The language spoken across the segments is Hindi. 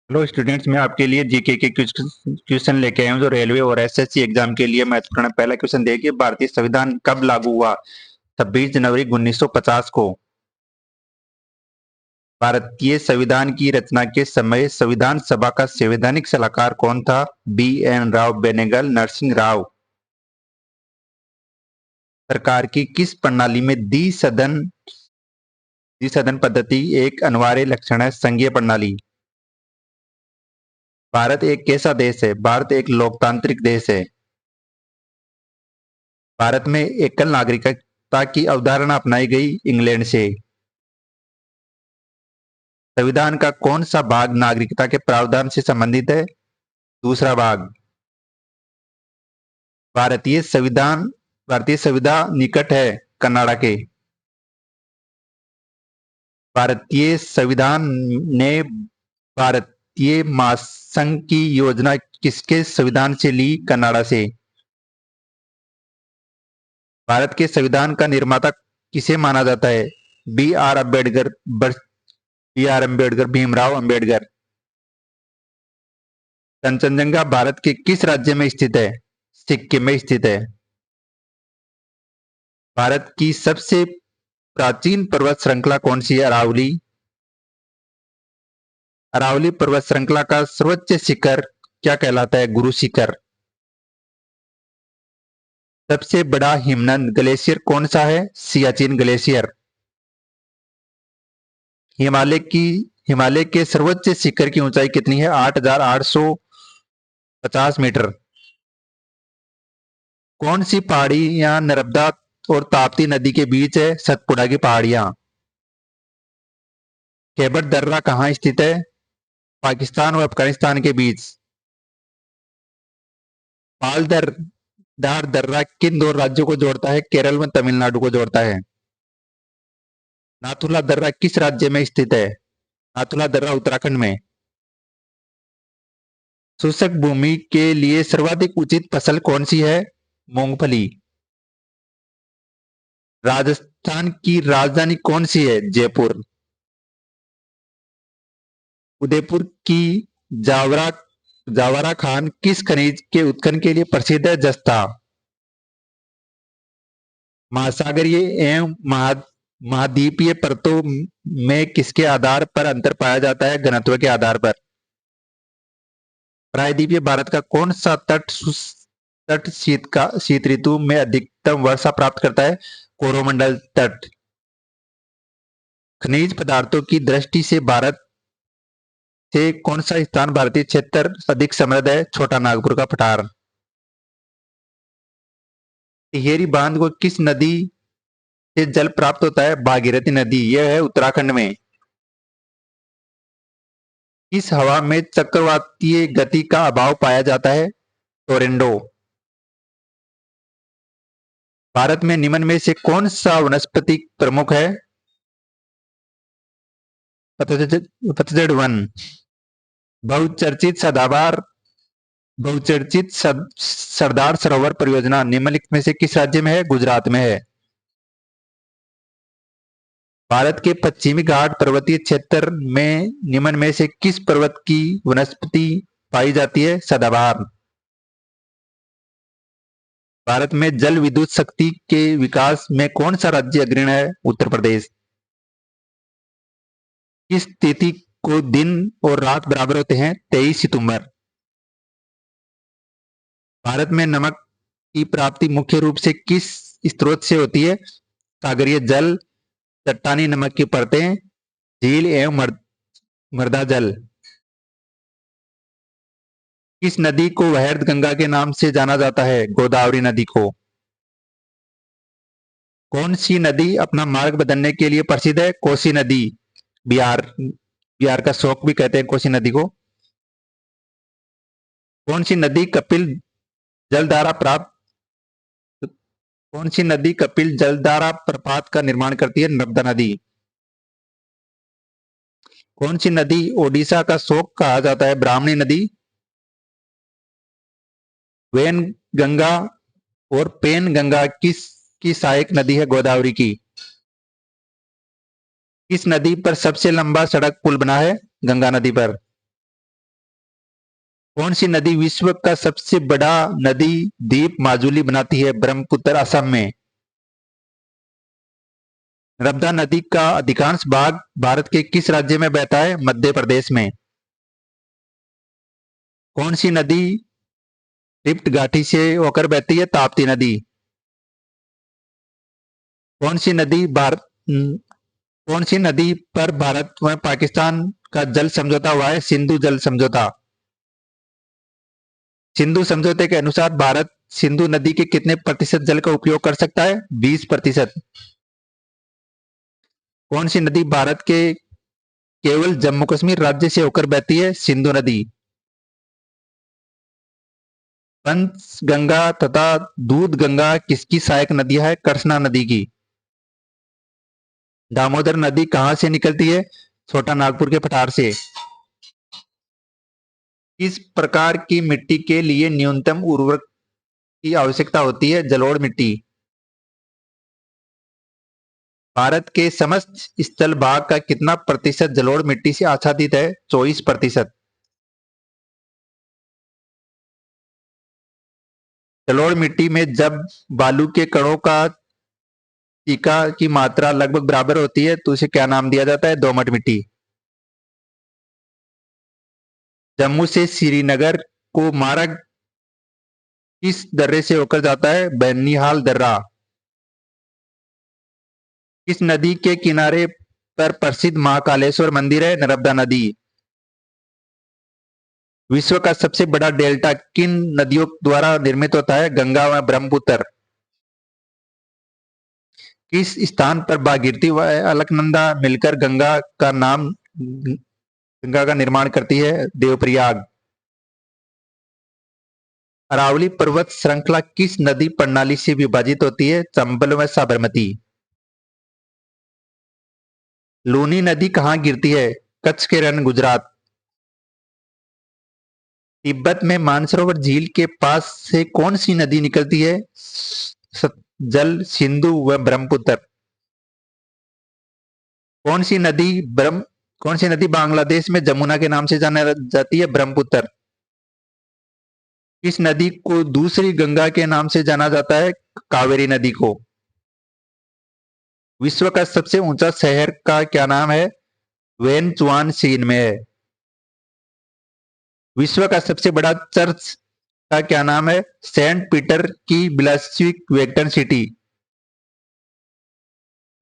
हेलो स्टूडेंट्स, मैं आपके लिए जीके के क्वेश्चन लेके आया हूँ जो रेलवे और एसएससी एग्जाम के लिए महत्वपूर्ण है। पहला क्वेश्चन देखिए, भारतीय संविधान कब लागू हुआ? 26 जनवरी 1950 को। भारतीय संविधान की रचना के समय संविधान सभा का संवैधानिक सलाहकार कौन था? बी.एन. राव, बेनेगल, नरसिंह राव। सरकार की किस प्रणाली में द्विसदन पद्धति एक अनिवार्य लक्षण है? संघीय प्रणाली। भारत एक कैसा देश है? भारत एक लोकतांत्रिक देश है। भारत में एकल नागरिकता की अवधारणा अपनाई गई इंग्लैंड से। संविधान का कौन सा भाग नागरिकता के प्रावधान से संबंधित है? दूसरा भाग। भारतीय संविधान निकट है कनाडा के। भारतीय संविधान ने भारतीय महासंघ की योजना किसके संविधान से ली? कनाडा से। भारत के संविधान का निर्माता किसे माना जाता है? B R Ambedkar, Bhimrao Ambedkar. कंचनजंगा भारत के किस राज्य में स्थित है? सिक्किम में स्थित है। भारत की सबसे प्राचीन पर्वत श्रृंखला कौन सी है? अरावली। अरावली पर्वत श्रृंखला का सर्वोच्च शिखर क्या कहलाता है? गुरु शिखर। सबसे बड़ा हिमनद ग्लेशियर कौन सा है? सियाचिन ग्लेशियर। हिमालय के सर्वोच्च शिखर की ऊंचाई कितनी है? 8,850 मीटर। कौन सी पहाड़ियां नर्मदा और ताप्ती नदी के बीच है? सतपुड़ा की पहाड़ियां। खैबर दर्रा कहाँ स्थित है? पाकिस्तान और अफगानिस्तान के बीच। पाल दार दर्रा किन दो राज्यों को जोड़ता है? केरल में तमिलनाडु को जोड़ता है। नाथुला दर्रा किस राज्य में स्थित है? नाथुला दर्रा उत्तराखंड में। शुष्क भूमि के लिए सर्वाधिक उचित फसल कौन सी है? मूंगफली। राजस्थान की राजधानी कौन सी है? जयपुर। उदयपुर की जावरा जावरा खान किस खनिज के उत्खनन के लिए प्रसिद्ध है? जस्ता। महासागरीय एवं महाद्वीपीय परतों में किसके आधार पर अंतर पाया जाता है? घनत्व के आधार पर। प्रायद्वीपीय भारत का कौन सा तट शीत ऋतु में अधिकतम वर्षा प्राप्त करता है? कोरोमंडल तट। खनिज पदार्थों की दृष्टि से भारत से कौन सा स्थान भारतीय क्षेत्र अधिक समृद्ध है? छोटा नागपुर का पठार। टिहरी बांध को किस नदी से जल प्राप्त होता है? भागीरथी नदी। यह है उत्तराखंड में। किस हवा में चक्रवातीय गति का अभाव पाया जाता है? टोरेंडो। भारत में निम्न में से कौन सा वनस्पति प्रमुख है? पतझड़ वन। बहुचर्चित सदाबहार बहुचर्चित सरदार सरोवर परियोजना निम्नलिखित में से किस राज्य में है? गुजरात में है। भारत के पश्चिमी घाट पर्वतीय क्षेत्र में निम्न में से किस पर्वत की वनस्पति पाई जाती है? सदाबहार। भारत में जल विद्युत शक्ति के विकास में कौन सा राज्य अग्रणी है? उत्तर प्रदेश। किस तिथि को दिन और रात बराबर होते हैं? 23 सितंबर। भारत में नमक की प्राप्ति मुख्य रूप से किस स्रोत से होती है? सागरीय जल, चट्टानी नमक की परतें, झील एवं मृदा जल। किस नदी को वहैर्थ गंगा के नाम से जाना जाता है? गोदावरी नदी को। कौन सी नदी अपना मार्ग बदलने के लिए प्रसिद्ध है? कोसी नदी। बिहार का शोक भी कहते हैं कोसी नदी को। कौन सी नदी कपिल जलधारा प्राप्त कौन सी नदी कपिल जलधारा प्रपात का निर्माण करती है? नर्मदा नदी। कौन सी नदी ओडिशा का शोक कहा जाता है? ब्राह्मणी नदी। वैन गंगा और पेन गंगा किस की सहायक नदी है? गोदावरी की। किस नदी पर सबसे लंबा सड़क पुल बना है? गंगा नदी पर। कौन सी नदी विश्व का सबसे बड़ा नदी द्वीप माजुली बनाती है? ब्रह्मपुत्र असम में। नर्मदा नदी का अधिकांश भाग भारत के किस राज्य में बहता है? मध्य प्रदेश में। कौन सी नदी रिफ्ट घाटी से होकर बहती है? ताप्ती नदी। कौन सी नदी भारत कौन सी नदी पर भारत व पाकिस्तान का जल समझौता हुआ है? सिंधु जल समझौता। सिंधु समझौते के अनुसार भारत सिंधु नदी के कितने प्रतिशत जल का उपयोग कर सकता है? 20%। कौन सी नदी भारत के केवल जम्मू कश्मीर राज्य से होकर बहती है? सिंधु नदी। पंचगंगा तथा दूध गंगा किसकी सहायक नदियां है? कृष्णा नदी की। दामोदर नदी कहां से निकलती है? छोटा नागपुर के पठार से। किस प्रकार की मिट्टी के लिए न्यूनतम उर्वरक की आवश्यकता होती है? जलोढ़ मिट्टी। भारत के समस्त स्थल भाग का कितना प्रतिशत जलोढ़ मिट्टी से आच्छादित है? 24%। जलोढ़ मिट्टी में जब बालू के कणों का टीका की मात्रा लगभग बराबर होती है तो उसे क्या नाम दिया जाता है? दोमट मिट्टी। जम्मू से श्रीनगर को मार्ग किस दर्रे से होकर जाता है? बनिहाल दर्रा। किस नदी के किनारे पर प्रसिद्ध महाकालेश्वर मंदिर है? नर्मदा नदी। विश्व का सबसे बड़ा डेल्टा किन नदियों द्वारा निर्मित होता है? गंगा व ब्रह्मपुत्र। किस स्थान पर भागीरथी व अलकनंदा मिलकर गंगा का निर्माण करती है? देवप्रयाग। अरावली पर्वत श्रृंखला किस नदी प्रणाली से विभाजित होती है? चंबल व साबरमती। लूनी नदी कहाँ गिरती है? कच्छ के रण, गुजरात। तिब्बत में मानसरोवर झील के पास से कौन सी नदी निकलती है? जल, सिंधु व ब्रह्मपुत्र। कौन सी नदी कौन सी नदी बांग्लादेश में जमुना के नाम से जाना जाती है? ब्रह्मपुत्र। किस नदी को दूसरी गंगा के नाम से जाना जाता है? कावेरी नदी को। विश्व का सबसे ऊंचा शहर का क्या नाम है? वेनचुआन चीन में है। विश्व का सबसे बड़ा चर्च का क्या नाम है? सेंट पीटर की बिलासविक वेटिकन सिटी।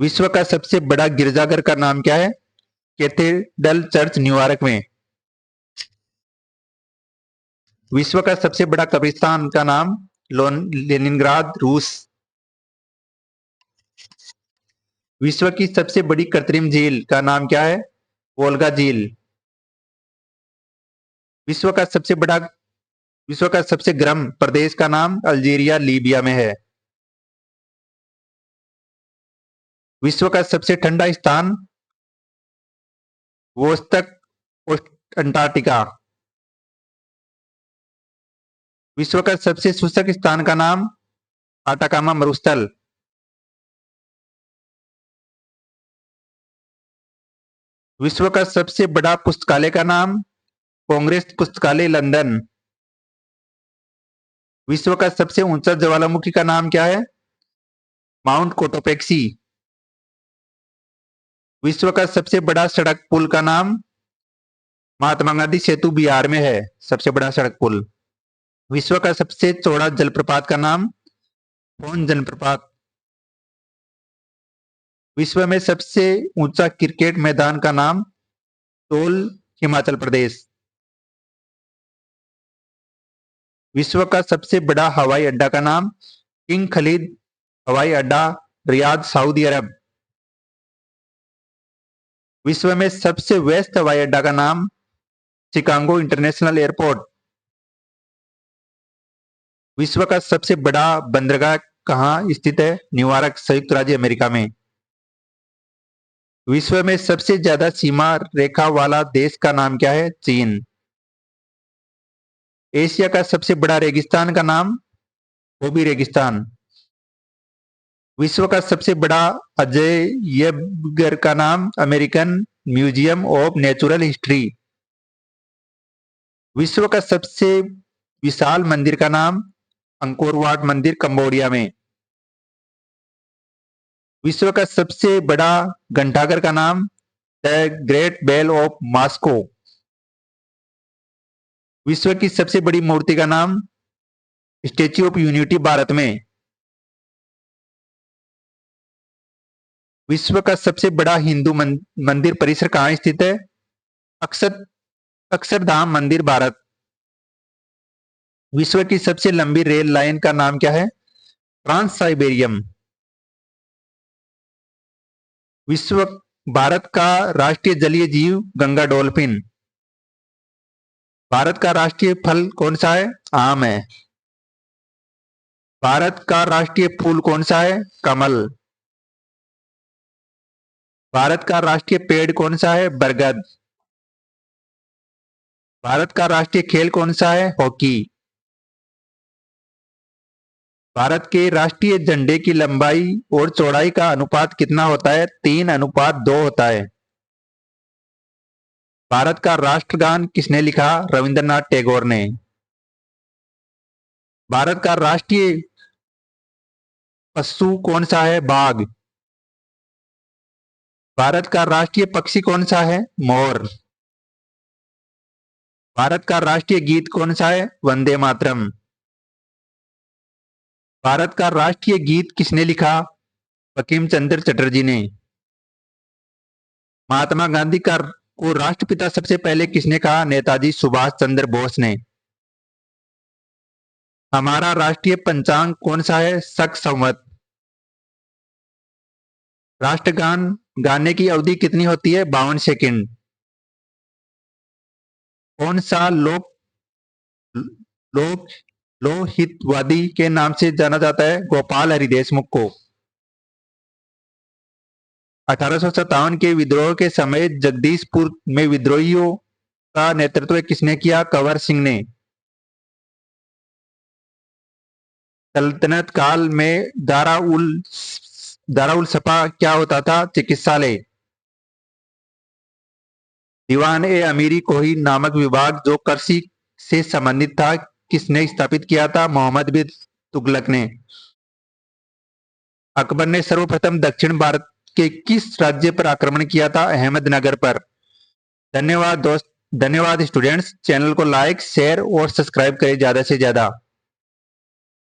विश्व का सबसे बड़ा गिरजाघर का नाम क्या है? कैथेड्रल चर्च, न्यूयॉर्क में। विश्व का सबसे बड़ा कब्रिस्तान का नाम? लेनिनग्राद, रूस। विश्व की सबसे बड़ी कृत्रिम झील का नाम क्या है? वोल्गा झील। विश्व का सबसे गर्म प्रदेश का नाम? अल्जीरिया, लीबिया में है। विश्व का सबसे ठंडा स्थान? वोस्तक, अंटार्कटिका। विश्व का सबसे शुष्क स्थान का नाम? आटाकामा मरुस्थल। विश्व का सबसे बड़ा पुस्तकालय का नाम? कांग्रेस पुस्तकालय, लंदन। विश्व का सबसे ऊंचा ज्वालामुखी का नाम क्या है? Mount Cotopaxi. विश्व का सबसे बड़ा सड़क पुल का नाम? महात्मा गांधी सेतु, बिहार में है सबसे बड़ा सड़क पुल। विश्व का सबसे चौड़ा जलप्रपात का नाम? फोन जलप्रपात। विश्व में सबसे ऊंचा क्रिकेट मैदान का नाम? टोल, हिमाचल प्रदेश। विश्व का सबसे बड़ा हवाई अड्डा का नाम? किंग खलीद हवाई अड्डा, रियाद, सऊदी अरब। विश्व में सबसे व्यस्त हवाई अड्डा का नाम? Chicago international airport. विश्व का सबसे बड़ा बंदरगाह कहाँ स्थित है? न्यूयॉर्क, संयुक्त राज्य अमेरिका में। विश्व में सबसे ज्यादा सीमा रेखा वाला देश का नाम क्या है? चीन। एशिया का सबसे बड़ा रेगिस्तान का नाम? गोबी रेगिस्तान। विश्व का सबसे बड़ा अजयबघर का नाम? American museum of natural history. विश्व का सबसे विशाल मंदिर का नाम अंकोर वाट मंदिर कंबोडिया में। विश्व का सबसे बड़ा घंटाघर का नाम the great bell of Moscow. विश्व की सबसे बड़ी मूर्ति का नाम स्टैच्यू ऑफ यूनिटी भारत में। विश्व का सबसे बड़ा हिंदू मंदिर परिसर कहाँ स्थित है? अक्षर अक्षरधाम मंदिर भारत। विश्व की सबसे लंबी रेल लाइन का नाम क्या है? ट्रांस साइबेरियम। विश्व भारत का राष्ट्रीय जलीय जीव गंगा डॉल्फिन। भारत का राष्ट्रीय फल कौन सा है? आम है। भारत का राष्ट्रीय फूल कौन सा है? कमल। भारत का राष्ट्रीय पेड़ कौन सा है? बरगद। भारत का राष्ट्रीय खेल कौन सा है? हॉकी। भारत के राष्ट्रीय झंडे की लंबाई और चौड़ाई का अनुपात कितना होता है? 3:2 होता है। भारत का राष्ट्रगान किसने लिखा? रविंद्रनाथ टैगोर ने। भारत का राष्ट्रीय पशु कौन सा है? बाघ। भारत का राष्ट्रीय पक्षी कौन सा है? मोर। भारत का राष्ट्रीय गीत कौन सा है? वंदे मातरम। भारत का राष्ट्रीय गीत किसने लिखा? बंकिम चंद्र चटर्जी ने। महात्मा गांधी को राष्ट्रपिता सबसे पहले किसने कहा? नेताजी सुभाष चंद्र बोस ने। हमारा राष्ट्रीय पंचांग कौन सा है? शक संवत। राष्ट्रगान गाने की अवधि कितनी होती है? 52 सेकंड। कौन सा लोक लोकहितवादी के नाम से जाना जाता है? गोपाल हरि देशमुख को। 1857 के विद्रोह के समय जगदीशपुर में विद्रोहियों का नेतृत्व किसने किया? कंवर सिंह ने। सल्तनत काल में दारा उल सफा क्या होता था? चिकित्सालय। दीवान ए अमीरी कोही नामक विभाग जो कृषि से संबंधित था किसने स्थापित किया था? मोहम्मद बिन तुगलक ने। अकबर ने सर्वप्रथम दक्षिण भारत के किस राज्य पर आक्रमण किया था? अहमदनगर पर। धन्यवाद दोस्त, धन्यवाद स्टूडेंट्स। चैनल को लाइक, शेयर और सब्सक्राइब करें ज्यादा से ज्यादा।